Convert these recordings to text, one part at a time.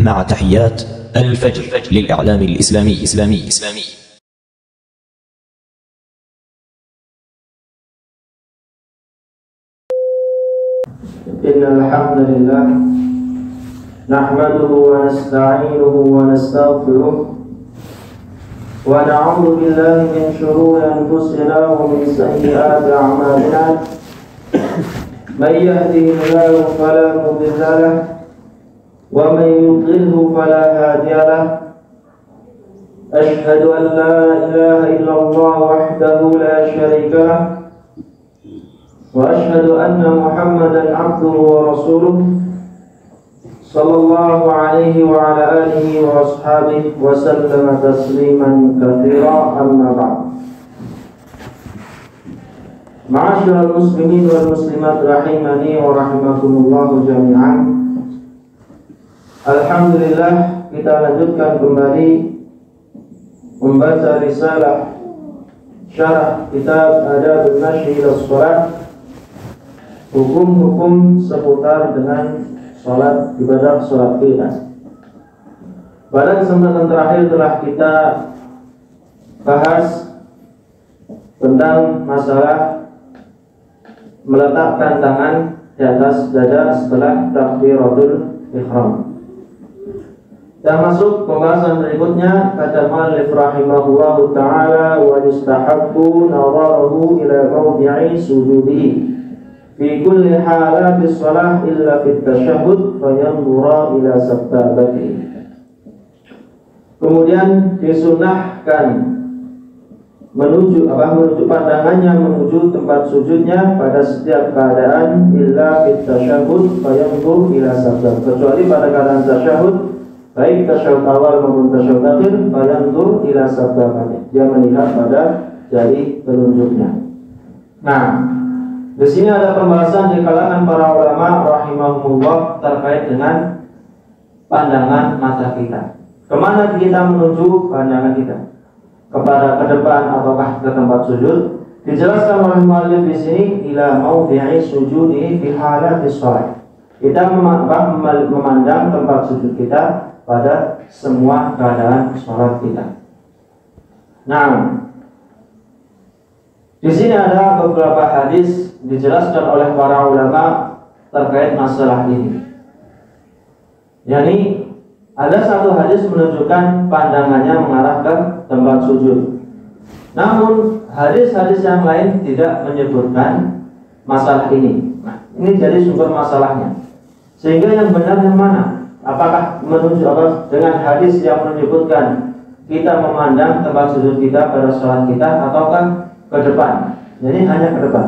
مع تحيات الفجر للإعلام الإسلامي. إن الحمد لله نحمده ونستعينه ونستغفره ونعوذ بالله من شرور أنفسنا ومن سيئات أعمالنا. من يهده الله فلا مضل له ومن يضلله فلا هادي له. أشهد أن لا إله إلا الله وحده لا شريك له وأشهد أن محمدا عبده ورسوله صلى الله عليه وعلى آله وأصحابه وسلم تسليما كثيرا. أما بعد. Ma'asyiral muslimin wal muslimat rahimani wa rahimakumullah jami'an. Alhamdulillah, kita lanjutkan kembali membaca risalah syarah kitab Adabun Masyi ila Shalah, hukum-hukum seputar dengan salat, ibadah salat qiyam. Pada kesempatan terakhir telah kita bahas tentang masalah meletakkan tangan di atas dada setelah takbiratul ihram. Dan masuk pembahasan berikutnya, kata muallif rahimahullahu ta'ala, wa yustahabbu nadharuhu ila mawdi'i sujudihi fi kulli halati shalah illa fit tasyahhud fa yanzura ila sababatihi. Kemudian disunnahkan menuju pandangannya menuju tempat sujudnya pada setiap keadaan illa fit tasyahhud fa yanzur ila sabab, kecuali pada keadaan tasyahud, baik tasyahud awal maupun tasyahud akhir, fa yanzur ila sababatihi, dia melihat pada jari telunjuknya. Nah, di sini ada pembahasan di kalangan para ulama rahimahumullah terkait dengan pandangan mata kita. Kemana kita menuju pandangan kita? Kepada ke depan ataukah ke tempat sujud? Dijelaskan oleh muallif di sini, ila mawdi'i sujudi fi halati shalah. Kita memandang tempat sujud kita pada semua keadaan salat kita. Nah, di sini ada beberapa hadis dijelaskan oleh para ulama terkait masalah ini. Yani ada satu hadis menunjukkan pandangannya mengarah ke tempat sujud. Namun hadis-hadis yang lain tidak menyebutkan masalah ini. Nah, ini jadi sumber masalahnya. Sehingga yang benar yang mana? Apakah dengan hadis yang menyebutkan kita memandang tempat sujud kita pada sholat kita, ataukah ke depan? Jadi hanya ke depan.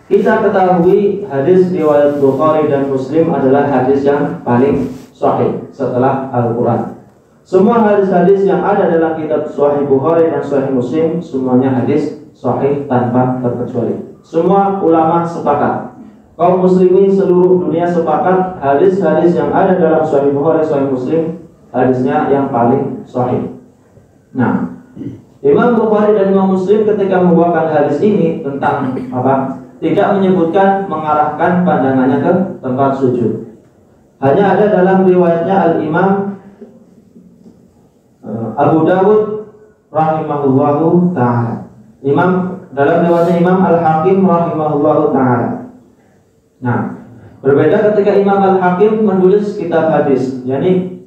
Kita ketahui hadis riwayat Bukhari dan Muslim adalah hadis yang paling sahih setelah Al-Quran. Semua hadis-hadis yang ada dalam kitab Sahih Bukhari dan Sahih Muslim semuanya hadis sahih tanpa terkecuali. Semua ulama sepakat, kaum muslimin seluruh dunia sepakat, hadis-hadis yang ada dalam Sahih Bukhari, Sahih Muslim hadisnya yang paling sahih. Nah, Imam Bukhari dan Imam Muslim ketika membawakan hadis ini tentang tidak menyebutkan mengarahkan pandangannya ke tempat sujud. Hanya ada dalam riwayatnya Al-Imam Abu Dawud rahimahullahu ta'ala. Dalam riwayatnya Imam Al-Hakim rahimahullahu ta'ala. Nah, berbeda ketika Imam Al-Hakim menulis kitab hadis. Yani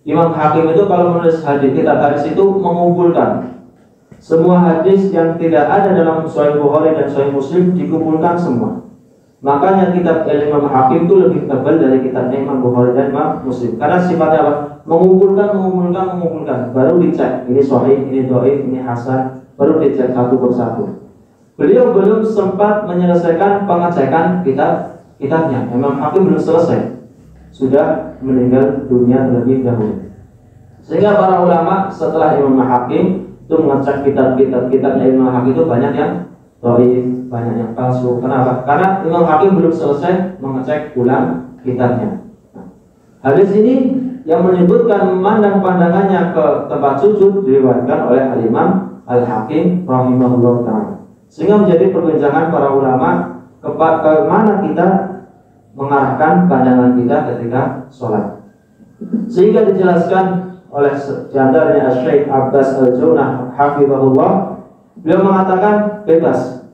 Imam Hakim itu kalau menulis kitab hadis itu mengumpulkan semua hadis yang tidak ada dalam Sahih Bukhari dan Sahih Muslim, dikumpulkan semua. Makanya kitab Imam Hakim itu lebih tebal dari kitabnya Imam Bukhari dan Imam Muslim. Karena sifatnya apa? Mengumpulkan. Baru dicek, ini sahih, ini dhaif, ini hasan, baru dicek satu persatu. Beliau belum sempat menyelesaikan pengecekan kitabnya. Imam Hakim belum selesai, sudah meninggal dunia terlebih dahulu. Sehingga para ulama setelah Imam Hakim itu mengecek kitabnya Imam Hakim itu banyak yang dhaif, banyak yang palsu. Kenapa? Karena Imam Hakim belum selesai mengecek ulang kitabnya. Hadis ini yang menyebutkan memandang pandangannya ke tempat sujud diriwayatkan oleh Al-Imam Al-Hakim rahimahullah ta'ala. Sehingga menjadi perbincangan para ulama ke mana kita mengarahkan pandangan kita ketika sholat. Sehingga dijelaskan oleh diantaranya Syekh Abbas Al-Junah hafizahullah, beliau mengatakan bebas.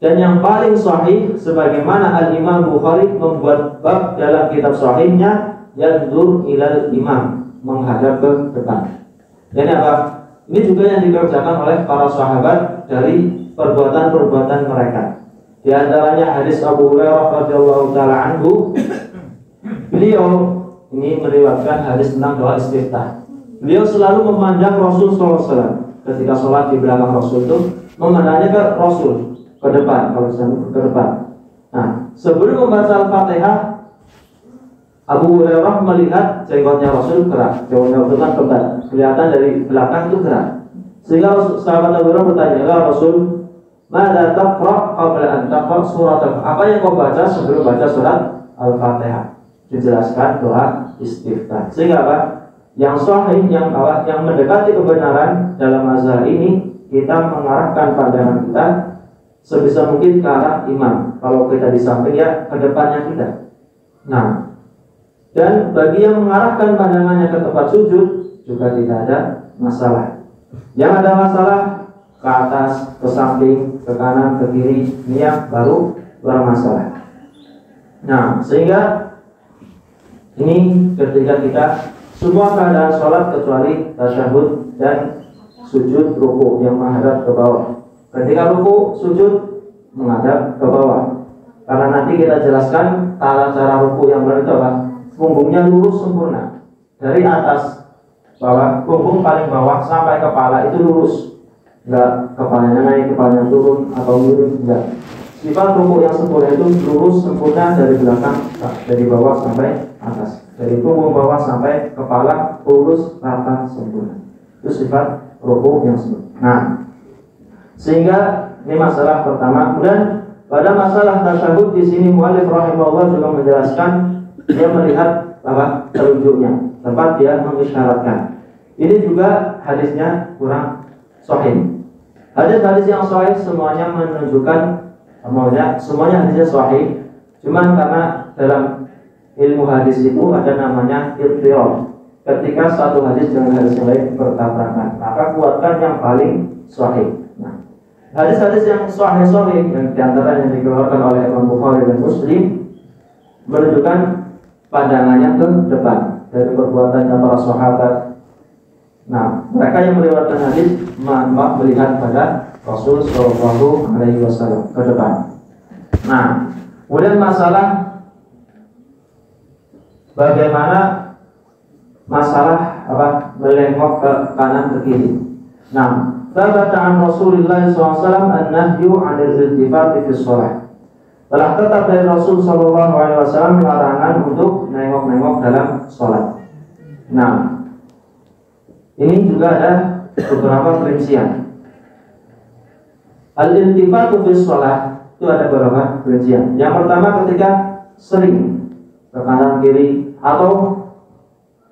Dan yang paling sahih sebagaimana Al-Imam Bukhari membuat bab dalam kitab sahihnya, yanzur ilal imam, menghadap ke depan. Jadi apa? Ini juga yang dikerjakan oleh para sahabat dari perbuatan-perbuatan mereka. Di antaranya hadis Abu Hurairah radhiyallahu taala anhu, beliau ini meriwayatkan hadis tentang doa istiftah. Beliau selalu memandang Rasul SAW ketika sholat di belakang Rasul itu, memandangnya ke Rasul, ke depan, kalau ke depan. Nah, sebelum membaca Al-Fatihah, Abu Hurairah melihat jenggotnya Rasul gerak, jenggotnya Rasul kan kembar, kelihatan dari belakang itu gerak. Sehingga sahabat Abu Hurairah bertanya, "Ya Rasul, mada taqra qabla an taqra surat Al-Fatihah?" Apa yang kau baca sebelum baca surat Al-Fatihah? Dijelaskan doa istiftah. Sehingga apa? Yang sahih, yang mendekati kebenaran dalam masalah ini, kita mengarahkan pandangan kita sebisa mungkin ke arah imam. Kalau kita di samping, ya ke depannya kita. Nah, dan bagi yang mengarahkan pandangannya ke tempat sujud juga tidak ada masalah. Yang ada masalah ke atas, ke samping, ke kanan, ke kiri, ini yang baru bermasalah. Nah, sehingga ini ketika kita semua keadaan sholat kecuali tasyahud dan sujud ruku yang menghadap ke bawah. Ketika ruku, sujud menghadap ke bawah. Karena nanti kita jelaskan tata cara ruku yang benar itu apa? Punggungnya lurus sempurna dari atas bawah, punggung paling bawah sampai kepala itu lurus. Enggak kepalanya naik, kepalanya turun atau miring, enggak. Sifat ruku yang sempurna itu lurus sempurna dari belakang, dari bawah sampai atas. Dari punggung bawah sampai kepala lurus rata sempurna. Itu sifat ruku yang sempurna. Nah, sehingga ini masalah pertama. Kemudian pada masalah tasyahud di sini muallif rahimahullah juga menjelaskan, dia melihat apa telunjuknya, tempat dia mengisyaratkan. Ini juga hadisnya kurang sahih. Hadis-hadis yang sahih semuanya menunjukkan, semuanya hadisnya sahih. Cuman karena dalam ilmu hadis itu ada namanya irtirab. Ketika satu hadis dengan hadis yang lain bertabrakan, maka kuatkan yang paling sahih. Nah, hadis-hadis yang sahih yang diantara yang dikeluarkan oleh Imam Bukhari dan Muslim menunjukkan pandangannya ke depan dari perbuatannya para sahabat. Nah, mereka yang meriwayatkan hadis melihat pada Rasul Shallallahu Alaihi Wasallam ke depan. Nah, kemudian masalah bagaimana masalah melengok ke kanan ke kiri. Nah, thabata an Rasulullah SAW an-nahyu 'anil iltifati fi shalah. Telah tetap dari Rasul Shallallahu Alaihi Wasallam larangan untuk nengok-nengok dalam sholat. Nah, ini juga ada beberapa perincian. Al-iltifatu fi shalah itu ada beberapa perincian. Yang pertama ketika sering ke kanan kiri, atau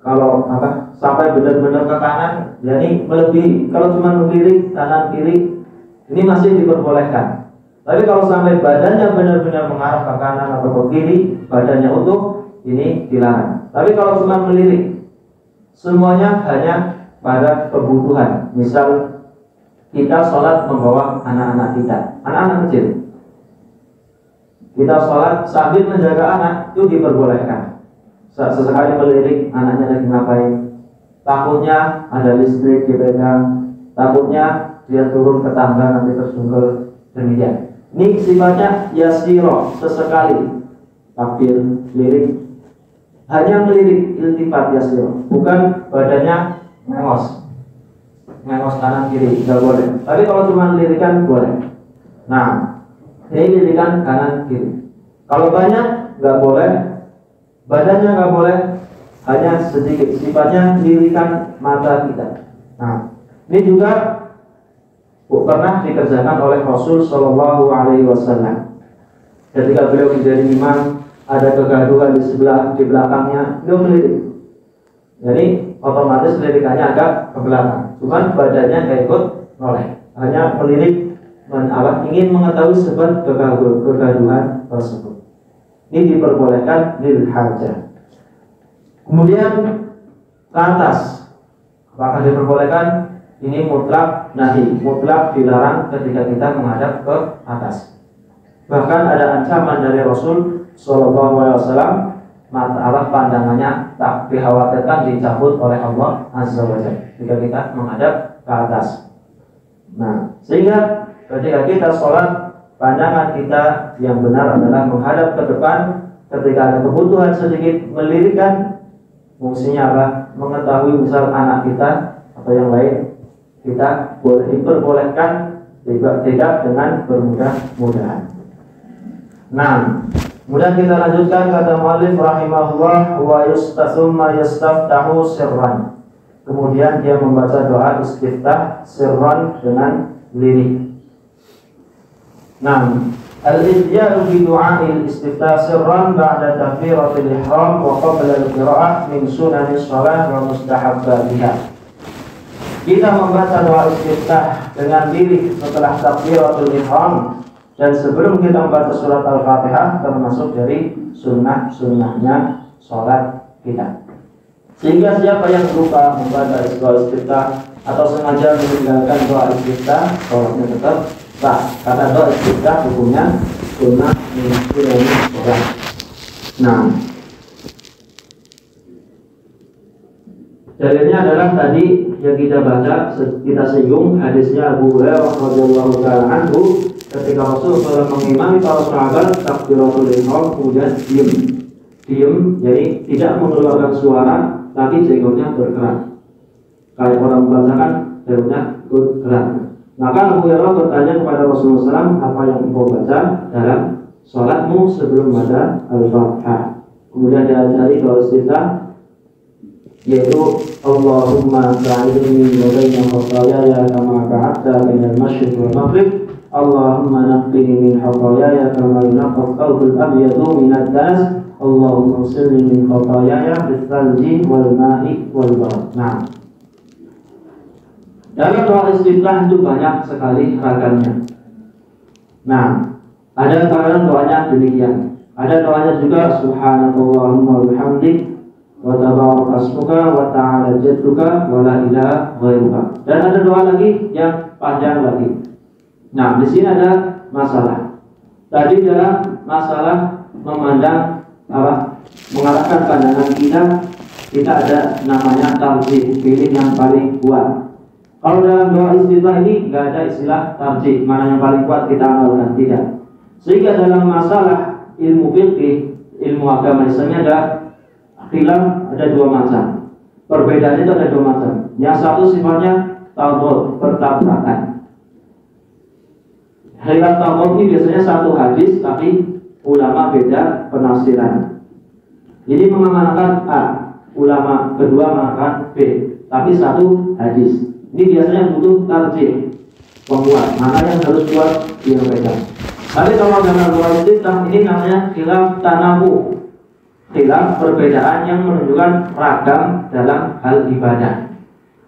kalau sampai benar-benar ke kanan, yakni melebihi. Kalau cuma melirik kanan kiri, ini masih diperbolehkan. Tapi kalau sampai badannya benar-benar mengarah ke kanan atau ke kiri, badannya utuh, ini dilarang. Tapi kalau cuma melirik, semuanya hanya pada kebutuhan. Misal kita sholat membawa anak-anak kita, anak-anak kecil, kita sholat sambil menjaga anak, itu diperbolehkan. Sesekali melirik, anaknya lagi ngapain, takutnya ada listrik dipegang, takutnya dia turun ke tangga nanti tersungkel, demikian. Ini sifatnya yasiro, sesekali takbir, lirik, hanya melirik, iltifat yasiro, bukan badannya ngengos kanan kiri, nggak boleh. Tapi kalau cuma lirikan boleh. Nah, ini lirikan kanan kiri. Kalau banyak nggak boleh, badannya nggak boleh, hanya sedikit. Sifatnya lirikan mata kita. Nah, ini juga pernah dikerjakan oleh Rasul Shallallahu Alaihi Wasallam. Ketika beliau menjadi imam, ada kegaduhan di belakangnya, beliau melirik. Jadi otomatis lirikannya agak ke belakang. Cuman badannya nggak ikut noleh, hanya melirik, ingin mengetahui sebab kegaduhan tersebut. Ini diperbolehkan lil hajah. Kemudian ke atas, apakah diperbolehkan? Ini mutlak nahi, mutlak dilarang ketika kita menghadap ke atas. Bahkan ada ancaman dari Rasul Shallallahu Alaihi Wasallam, mata pandangannya tak dikhawatirkan dicabut oleh Allah Azza wa Jalla jika kita menghadap ke atas. Nah, sehingga ketika kita sholat, pandangan kita yang benar adalah menghadap ke depan. Ketika ada kebutuhan sedikit melirikkan, fungsinya apa? Mengetahui misal anak kita atau yang lain, kita boleh diperbolehkan tidak dengan bermudah-mudahan. Nah, kemudian kita lanjutkan kata muallif rahimahullah, wa yustasumma yastaftahu sirran. Kemudian dia membaca doa istiftah sirran dengan lirik. Nah, al-idya'u bi du'a'il istiftah sirran ba'da takbiratul ihram wa qabla al-qira'ah min sunanis shalah wa mustahabbatiha. Kita membaca doa istiftah dengan lirik setelah takbiratul ihram dan sebelum kita membaca surat Al-Fatihah, termasuk dari sunnah-sunnahnya sholat kita. Sehingga siapa yang lupa membaca doa istiftah atau sengaja meninggalkan doa istiftah, sholatnya tetap sah. Karena doa istiftah hukumnya sunnah dari sholat. Nah, dalilnya adalah tadi yang kita baca, kita singgung hadisnya Abu Hurairah radhiyallahu taala anhu, ketika Rasulullah mengimami para sahabat takbiratul ihram kemudian diam, jadi tidak mengeluarkan suara, tapi jenggotnya bergerak. Kayak orang membacakan, jenggotnya bergerak. Maka Abu Hurairah bertanya kepada Rasulullah SAW, apa yang engkau baca dalam sholatmu sebelum baca Al-Fatihah? Kemudian diajari doa istiftah, yaitu Allahumma ba'idni wa baina khataayaya kama ba'adta bainal masyriq wal maghrib. Allahumma naqqini min khataayaya kama yunqqa thawbul abyadu minad danas. Allahumma ighsilni min khataayaya bis-salji wal ma'i wal barad. Nah, dalam doa istiftah itu banyak sekali ragamnya. Nah, ada kadang doanya demikian. Ada doanya juga subhanakallahumma wa bihamdik wa tabaraka asmuka wa ta'ala jadduka wa la ilaha ghairuka. Dan ada doa lagi yang panjang lagi. Nah, di sini ada masalah. Tadi dalam masalah memandang mengarahkan pandangan kita ada namanya tarjih, pilih yang paling kuat. Kalau dalam doa istiftah ini nggak ada istilah tarjih, mana yang paling kuat kita amalkan, tidak. Sehingga dalam masalah ilmu fikih, ilmu agama Islamnya ada khilaf, ada dua macam. Perbedaan itu ada dua macam. Yang satu sifatnya ta'arud, bertabrakan. Khilaf ta'arud ini biasanya satu hadis, tapi ulama beda penafsiran. Jadi mengamalkan A, ulama kedua mengamalkan B, tapi satu hadis. Ini biasanya butuh tarjih, penguat, mana yang harus kuat dia pegang. Tapi kalau dalam doa istiftah ini namanya khilaf tanawu, khilaf perbedaan yang menunjukkan ragam dalam hal ibadah.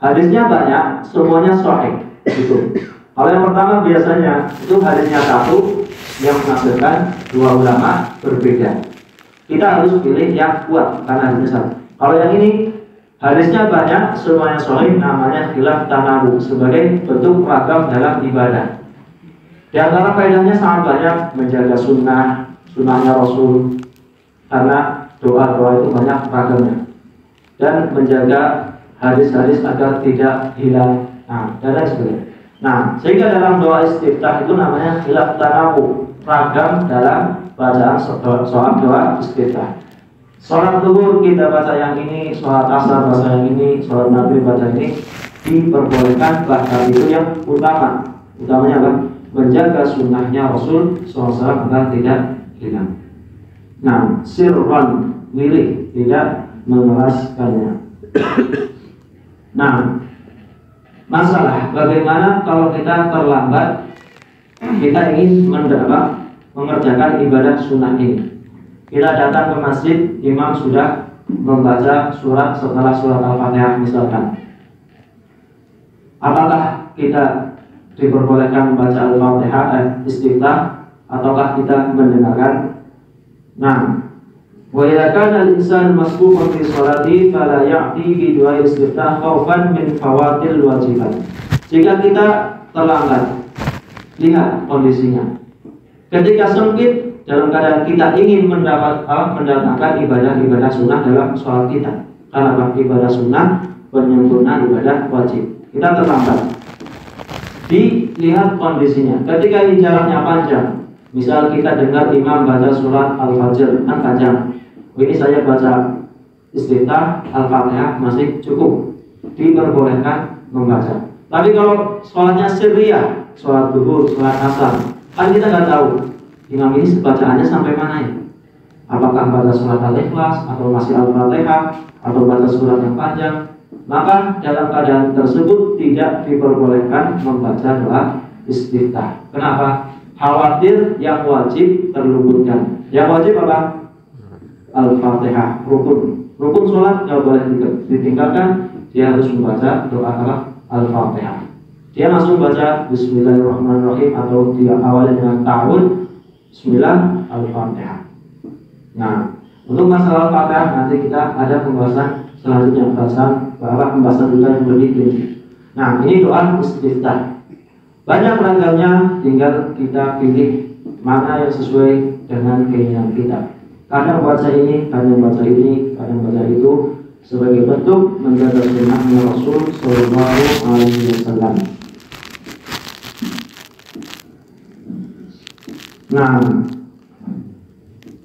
Hadisnya banyak, semuanya sahih gitu. Kalau yang pertama biasanya itu hadisnya satu yang menafsirkan dua ulama berbeda. Kita harus pilih yang kuat karena hadisnya satu. Kalau yang ini hadisnya banyak, semuanya sahih, namanya khilaf tanawu sebagai bentuk ragam dalam ibadah. Di antara faedahnya sangat banyak, menjaga sunnahnya Rasul, karena doa-doa itu banyak ragamnya, dan menjaga hadis-hadis agar tidak hilang, dan lain sebagainya. Nah, sehingga dalam doa istiftah itu namanya khilaf tanawu, ragam dalam bacaan soal doa istiftah. Sholat zuhur kita baca yang ini, sholat asar baca yang ini, sholat maghrib baca ini, diperbolehkan, bahkan itu yang utamanya apa? Menjaga sunnahnya Rasul SAW agar tidak hilang. Nah, sirran, lirik, tidak mengeraskannya. Nah, masalah bagaimana kalau kita terlambat, kita ingin mengerjakan ibadah sunnah ini. Kita datang ke masjid, imam sudah membaca surat setelah surat Al-Fatihah misalkan. Apakah kita diperbolehkan membaca Al-Fatihah istiftah, ataukah kita mendengarkan Nah, wa idza kana al-insan masbuqan fi sholati fala ya'ti bi du'a istiftah khaufan min fawatil wajibat. Jika kita terlambat, lihat kondisinya. Ketika sempit dalam keadaan kita ingin mendatangkan ibadah-ibadah sunnah dalam sholat kita. Karena ibadah sunnah penyempurna ibadah wajib. Kita terlambat. Dilihat kondisinya. Ketika ini jaraknya panjang, misal kita dengar imam baca surat Al-Fajr, kan panjang. Ini saya baca istiftah Al-Fatihah masih cukup, diperbolehkan membaca. Tapi kalau sholatnya sirriyah, sholat duhur, sholat asar, kan kita nggak tahu imam ini bacaannya sampai mana ya. Apakah baca surat Al-Ikhlas atau masih Al-Fatihah atau baca surat yang panjang? Maka dalam keadaan tersebut tidak diperbolehkan membaca doa istiftah. Kenapa? Khawatir yang wajib terluputkan. Yang wajib apa? Al-Fatihah, rukun sholat nggak boleh ditinggalkan. Dia harus membaca doa Al-Fatihah. Dia langsung baca Bismillahirrahmanirrahim atau dia awalnya dengan ta'awudz Bismillah Al-Fatihah. Nah, untuk masalah Al-Fatihah nanti kita ada pembahasan selanjutnya, pembahasan juga yang lebih tinggi. Nah, ini doa istiftah. Banyak ragamnya, tinggal kita pilih mana yang sesuai dengan keinginan kita. Kadang baca ini, kadang baca ini, kadang baca itu sebagai bentuk menjaga sunnahnya Rasul Sallallahu Alaihi Wasallam. Nah,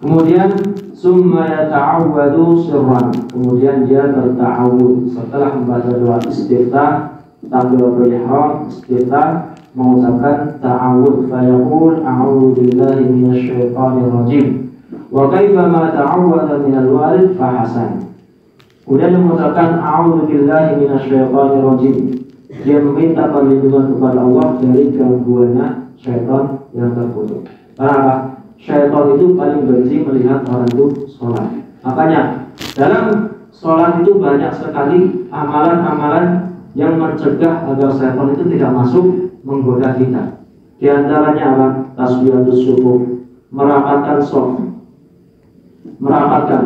kemudian summa yata'awwadu sirran. Kemudian dia berta'awud setelah membaca doa istiftah, takbiratul ihram, istiftah, mengucapkan ta'awud, fa yaqul a'udzu billahi minasyaitonir rajim. Wa kaifa ma ta'awwada minal walid fa hasan. Kemudian mengucapkan a'udzu billahi minasyaitonir rajim. Dia meminta perlindungan kepada Allah dari gangguannya syaitan yang terkutuk. Karena syaitan itu paling benci melihat orang itu sholat. Makanya dalam sholat itu banyak sekali amalan-amalan yang mencegah agar syaitan itu tidak masuk menggoda kita. Di antaranya apa? Tasbihatus subuh, merapatkan shaf, merapatkan.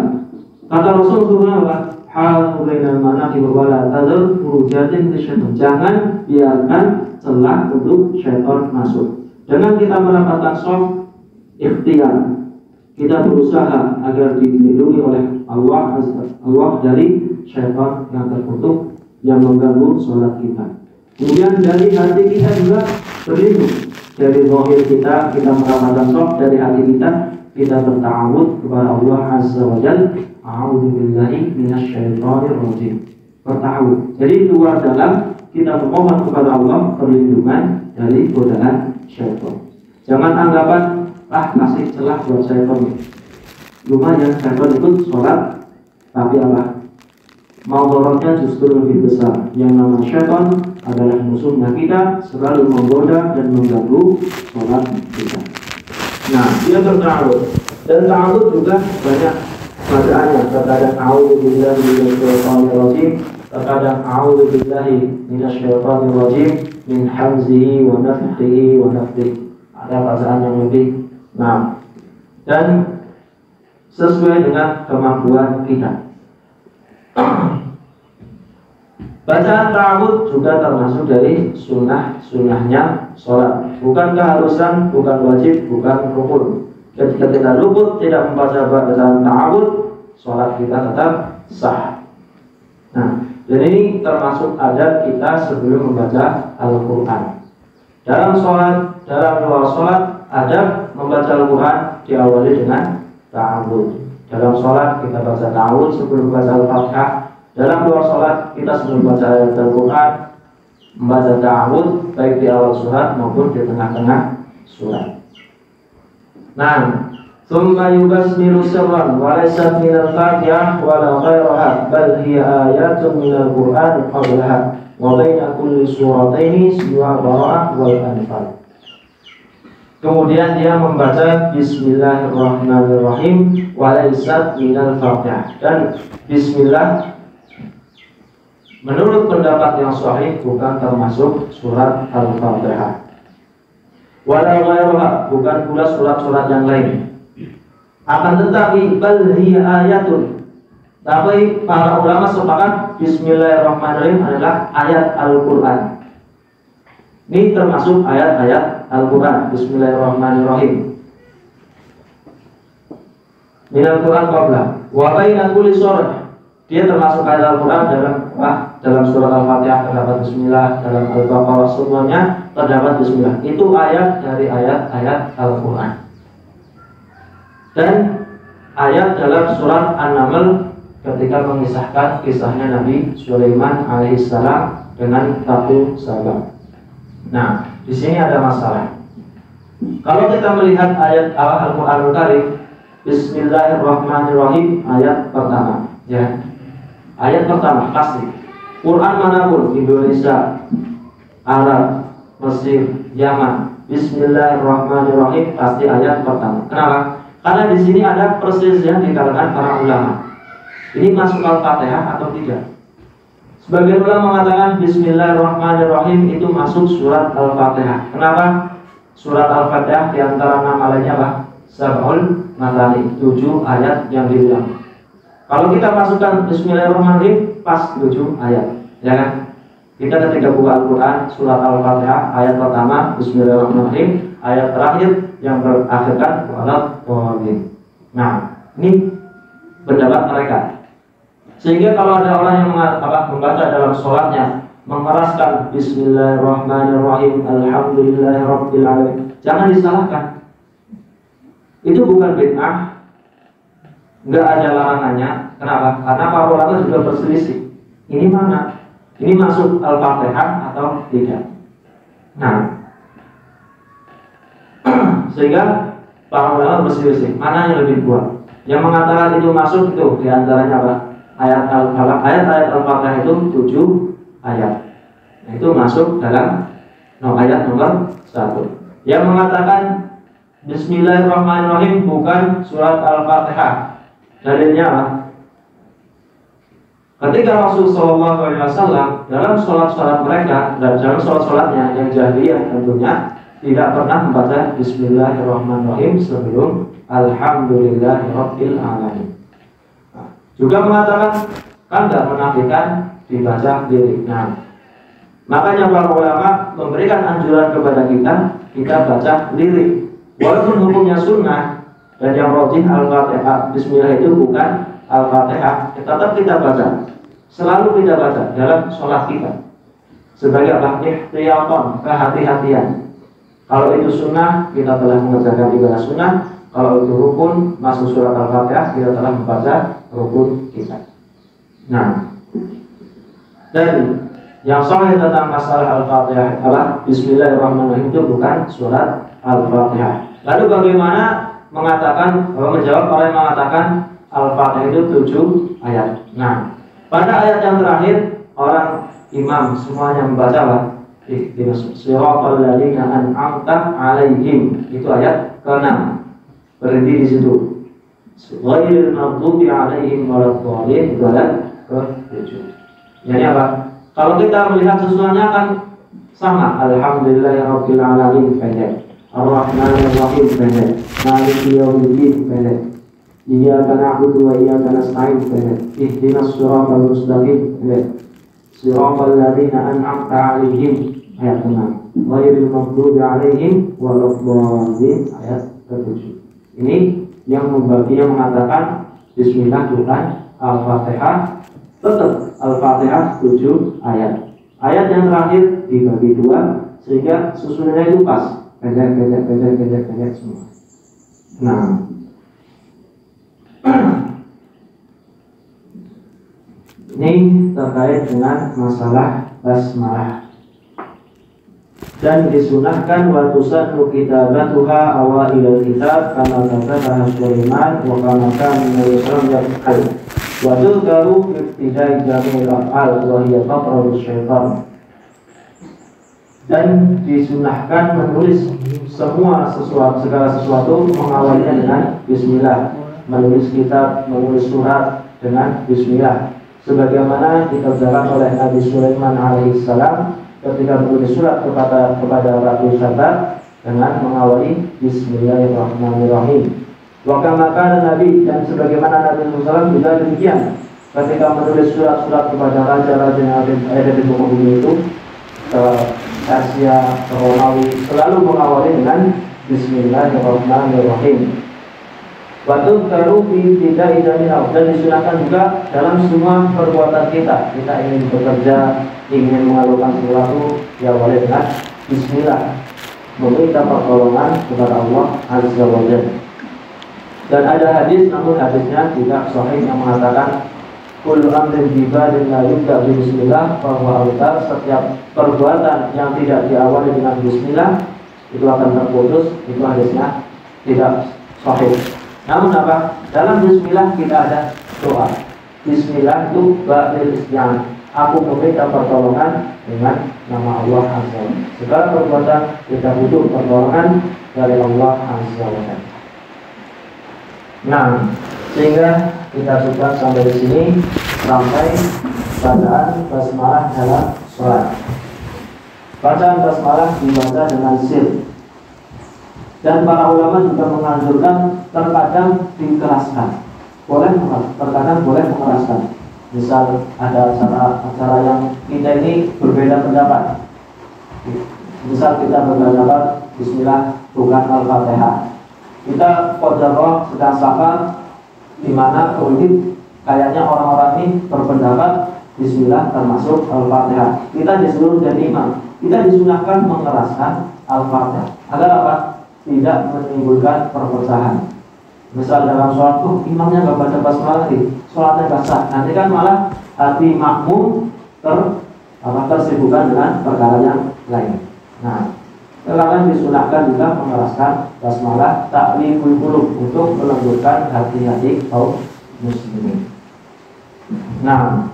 Kata Rasulullah apa? Halu bainal manaqib wa la tadr furujatin lisyaitan. Jangan biarkan celah untuk syaitan masuk. Dengan kita merapatkan shaf, ikhtiar, kita berusaha agar dilindungi oleh Allah dari syaitan yang terkutuk yang mengganggu sholat kita. Kemudian dari hati kita juga berlindung. Dari zahir kita merapatkan shaf, dari hati kita berta'awud kepada Allah Azza wa Jalla. A'udzu billahi minasyaitonir rajim. Berta'awud. Jadi luar dalam kita memohon kepada Allah perlindungan dari godaan syaitan. Jangan anggapan kasih celah buat syaitan. Lumayan syaitan ikut sholat, tapi apa? Maudarotnya justru lebih besar. Yang nama syaitan adalah musuhnya kita, selalu menggoda dan mengganggu sholat kita. Nah, dia berta'awud. Dan ta'awud juga banyak bacaannya. Terkadang a'udzu billahi minasyaitonir rajim, terkadang a'udzu billahi minasyaitonir rajim min hamzihi wa nafthihi wa nafthihi. Ada bacaan yang lebih. Nah, dan sesuai dengan kemampuan kita. Bacaan ta'awudz juga termasuk dari sunnahnya sholat. Bukan keharusan, bukan wajib, bukan rukun. Ketika kita luput tidak membaca bacaan ta'awudz, sholat kita tetap sah. Nah, dan ini termasuk adab kita sebelum membaca Al-Quran. Dalam doa sholat, adab membaca Al-Quran diawali dengan ta'awudz. Dalam sholat kita baca ta'awudz sebelum membaca Al-Fatihah. Dalam doa sholat kita sebelum membaca ayat Al-Quran membaca ta'awudz baik di awal surat maupun di tengah-tengah surat. Nah, thumma yubasmilu sirran wa laysat minal Fatihah wa la ghairaha bal hiya ayatun minal Qur'an qablaha wa baina kulli surataini siwa Bara'ah wal Anfal. Kemudian dia membaca Bismillahirrahmanirrahim wa laysat minal Fatihah, dan Bismillah menurut pendapat yang sahih bukan termasuk surat Al-Fatihah. Wala ghairuha, bukan pula surat-surat yang lain. Akan tetapi bal hiya ayatun. Tapi para ulama sepakat Bismillahirrahmanirrahim adalah ayat Al-Qur'an. Ini termasuk ayat-ayat Al-Qur'an. Bismillahirrahmanirrahim. Minal Qur'an qabla wa baina kulli surah. Dia termasuk ayat Al-Qur'an dalam surah Al-Fatihah terdapat bismillah, dalam Al-Baqarah semuanya terdapat bismillah. Itu ayat dari ayat-ayat Al-Qur'an. Dan ayat dalam surat An-Naml ketika mengisahkan kisahnya Nabi Sulaiman alaihissalam dengan Ratu Saba. Nah, di sini ada masalah. Kalau kita melihat ayat Al-Qur'anul Karim, Bismillahirrahmanirrahim ayat pertama, ya. Ayat pertama pasti. Quran manapun, Indonesia, Arab, Mesir, Yaman, Bismillahirrahmanirrahim pasti ayat pertama. Kenapa? Karena di sini ada perselisihan di kalangan para ulama. Ini masuk Al-Fatihah atau tidak? Sebagian ulama mengatakan Bismillahirrahmanirrahim itu masuk surat Al-Fatihah. Kenapa? Surat Al-Fatihah di antara nama lainnya apa? Sab'ul Mathani, 7 ayat yang diulang. Kalau kita masukkan Bismillahirrahmanirrahim pas 7 ayat, ya kan? Kita ketika buka Al-Quran surat Al-Fatihah ayat pertama Bismillahirrahmanirrahim, ayat terakhir yang berakhirkan Waladhdallin. Nah, ini pendapat mereka. Sehingga kalau ada orang yang membaca dalam sholatnya mengeraskan Bismillahirrahmanirrahim, Alhamdulillahirabbil alamin, jangan disalahkan. Itu bukan bid'ah, nggak ada larangannya. Kenapa? Karena para ulama juga berselisih. Ini mana? Ini masuk Al-Fatihah atau tidak? Nah, sehingga para ulama berselisih mana yang lebih kuat. Yang mengatakan itu masuk itu diantaranya apa? Ayat-ayat Al-Fatihah itu 7 ayat. Nah, itu masuk dalam ayat nomor 1. Yang mengatakan Bismillahirrahmanirrahim bukan surat Al-Fatihah. Dalilnya apa? Ketika Rasulullah SAW dalam sholat-sholat mereka dan dalam sholat-sholatnya yang jahiliyah tentunya tidak pernah membaca Bismillahirrahmanirrahim sebelum Alhamdulillahirabbil alamin. Nah, juga mengatakan kan tidak menafikan dibaca lirik. Nah, makanya para ulama memberikan anjuran kepada kita baca lirik. Walaupun hukumnya sunnah dan yang rajih Al-Fatihah, Bismillah itu bukan Al-Fatihah, tetap kita baca. Selalu kita baca dalam sholat kita sebagai ihtiyatan, kehati-hatian. Kalau itu sunnah, kita telah mengerjakan ibadah sunnah. Kalau itu rukun, masuk surat Al-Fatihah, kita telah membaca rukun kita. Nah, dan yang sahih tentang masalah Al-Fatihah adalah Bismillahirrahmanirrahim itu bukan surat Al-Fatihah. Lalu bagaimana menjawab orang yang mengatakan Al-Fatihah itu 7 ayat. Nah, pada ayat yang terakhir orang imam semuanya membaca apa? Siratal ladzina an'amta 'alaihim. Itu ayat ke-6. Berhenti di situ. Ghairil maghdubi 'alaihim waladdallin. Itu ayat ke-7. Jadi apa? Kalau kita melihat sesuatunya kan sama. Alhamdulillahirabbil alamin pendek. Ar-Rahmanir-Rahim pendek. Maliki yaumiddin pendek. Iyyaka na'budu wa iyyaka nasta'in pendek. Ihdinas siratal mustaqim pendek. Siratal ladzina an'amta 'alaihim ayat 6. Ghairil maghdubi 'alaihim waladdallin ayat ke-7. Ini yang mengatakan bismillah bukan Al-Fatihah. Tetap Al-Fatihah 7 ayat. Ayat yang terakhir dibagi 2 sehingga susunannya itu pas. Pendek semua. Nah, ini terkait dengan masalah basmalah. Dan disunahkan wa tusannu kitabatuha awailal kitab kama katabaha Sulaiman wa kama kana Sulaiman yaqul wa tudkaru ibtidai jamil af'al wa hiya taqrabu syaitan. Dan disunahkan menulis segala sesuatu mengawalinya dengan bismillah. Menulis kitab, menulis surat dengan bismillah. Sebagaimana dikerjakan oleh Nabi Sulaiman alaihissalam ketika menulis surat kepada Ratu Saba dengan mengawali Bismillahirrahmanirrahim. Wa kama kana Nabi, dan sebagaimana Nabi SAW juga demikian ketika menulis surat-surat kepada raja-raja yang ada di muka bumi itu, ke Asia, ke Romawi, selalu mengawali dengan Bismillahirrahmanirrahim. Waktu baru tidak idaminal, dan disunahkan juga dalam semua perbuatan kita. Kita ingin bekerja, ingin mengalukan sesuatu, ya boleh dengan Bismillah, meminta pertolongan kepada Allah Azza wa Jalla. Dan ada hadis, namun hadisnya tidak sahih, yang mengatakan kullu amrin bibadin la yubda bi bismillah bahwa setiap perbuatan yang tidak diawali dengan bismillah itu akan terputus. Itu hadisnya tidak sahih. Namun apa? Dalam bismillah kita ada doa. Bismillah itu ba'dil isti'an, aku meminta pertolongan dengan nama Allah Azza wa Jalla. Segala perbuatan kita butuh pertolongan dari Allah Azza wa Jalla. Nah, sehingga kita sudah sampai di sini, sampai bacaan basmalah dalam sholat. Bacaan basmalah dibaca dengan sir. Dan para ulama juga menganjurkan terkadang dikeraskan. Terkadang boleh mengeraskan. Misal ada acara yang kita ini berbeda pendapat. Misal kita berpendapat Bismillah bukan Al-Fatihah. Kita qadarullah sedang safar, di mana kayaknya orang-orang ini berpendapat Bismillah termasuk Al-Fatihah. Kita disuruh jadi imam, kita disunahkan mengeraskan Al-Fatihah agar apa? Tidak menimbulkan perpecahan. Misal dalam sholat tuh imamnya gak baca basmalah, sholatnya gak sah. Nanti kan malah hati makmum tersibukkan dengan perkara yang lain. Nah, terkadang disunahkan juga mengeraskan basmalah ta'liful qulub untuk melembutkan hati-hati kaum muslimin. Nah,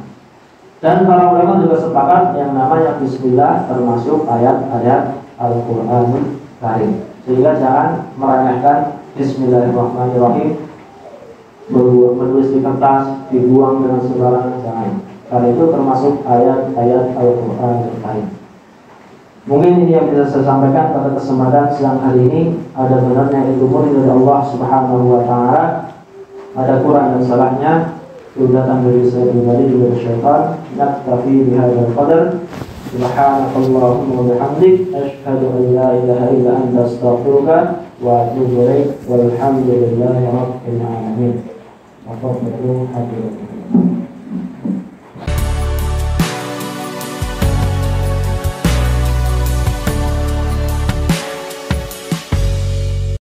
dan para ulama juga sepakat yang namanya bismillah termasuk ayat-ayat Al-Qur'anul Karim. Sehingga jangan meremehkan Bismillahirrahmanirrahim, menulis di kertas, dibuang dengan sembarangan, jangan. Karena itu termasuk ayat-ayat Al-Qur'anul Karim. Mungkin ini yang bisa saya sampaikan pada kesempatan siang hari ini. Ada benarnya ilmu dari Allah Subhanahu wa Ta'ala, ada kurang dan salahnya datang dari saya pribadi juga syaitan. Naktafi bihadzal qadar. Subhanakallahumma wa bihamdik, asyhadu an la ilaha illa anta, astaghfiruka wa atubu ilaik. Walhamdulillahi rabbil alamin. Wa qad